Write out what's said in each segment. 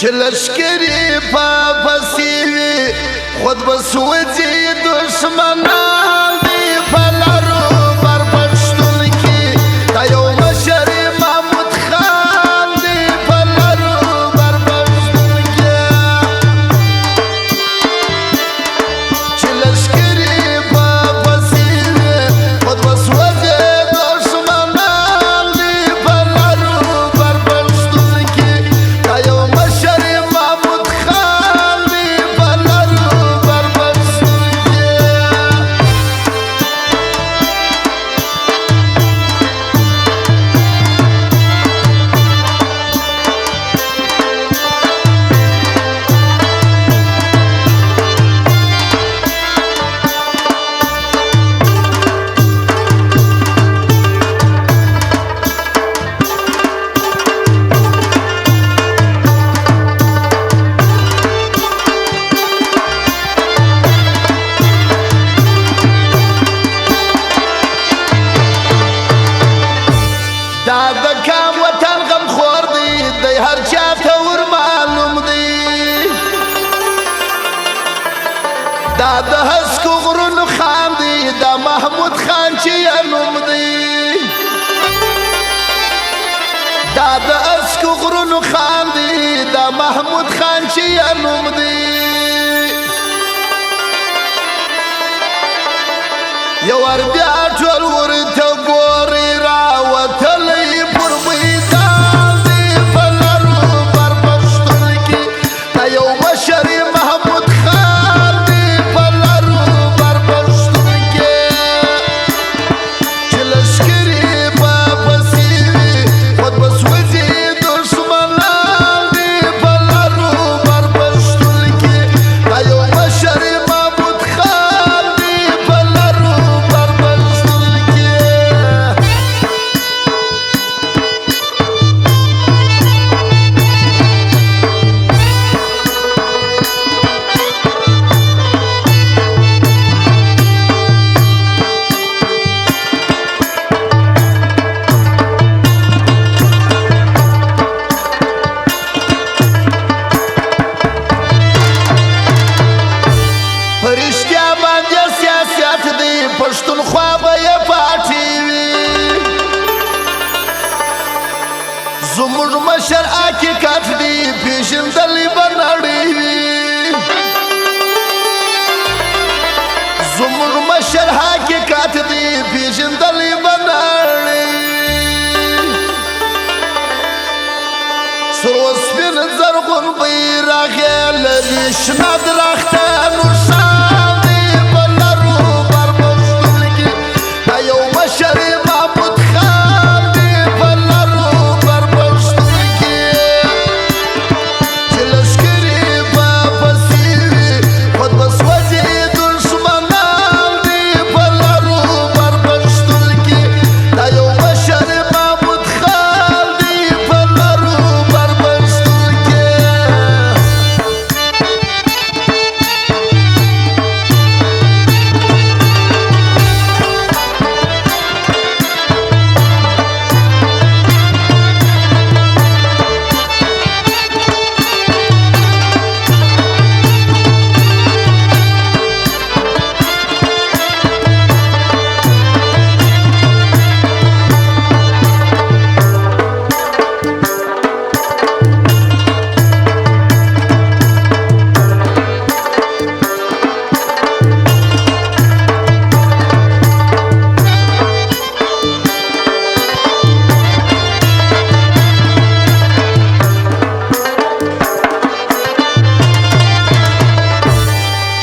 چې لشکرې په پسې وي خود به سوځي دشمنان دي په لارو بر پښتون کې دا یو مشر محمود خان دي په لارو بر پښتون کې چې لشکرې په پسې وي خود به سوځي دشمنان دي په لارو بر پښتون کې دا یو مشر محمود خان دي په لارو بر پښتون کې دا د کام وطن غم خور دی دی هر چا ته ور معلوم دی دا د هسکو غرونو خان دی دا محمود خان چې نوم دی دا د هسکو غرونو خان دی دا محمود خان چې نوم دی یو ور بیا ټول ورته ګوري راوتلی پر میدان دی په لارو بر پښتون کې دا یو مشر محمود خان دی په لارو بر پښتون کې چې لشکرې په پسې وي خود به سوځي دشمنان دي په لارو بر پښتون کې دا یو مشر محمود خان دی په لارو بر پښتون کې فرشتیا باندې سیاست دی پښتونخوا به یې پاټي وي زموږ مشر حقیقت دی پیژندلی به نړۍ وي زموږ مشر حقیقت دی پیژندلی به نړۍ سر و سپین زرغون بیرغ یې لري شنه درخته نوشان دی په لارو بر پښتون کې دا یو مشر محمود خان دی په لارو بر پښتون کې چې لشکرې په پسې وي خود به سوځي دشمنان دي په لارو بر پښتون کې دا یو مشر محمود خان دی په لارو بر پښتون کې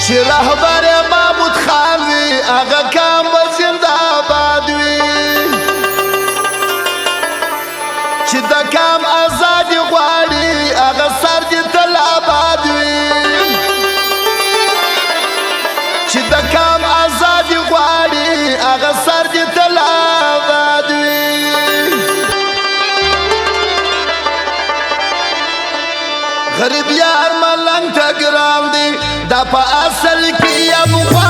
چې رهبر محمود خان وي هغه کام به زنده باد وي چې د کام ازادي غواړي هغه سر دې تل آباد وي چې د کام ازادي غواړي هغه سر دې تل آباد وي غریب یار ملنګ ته ګران دی دا په اصل کې افغان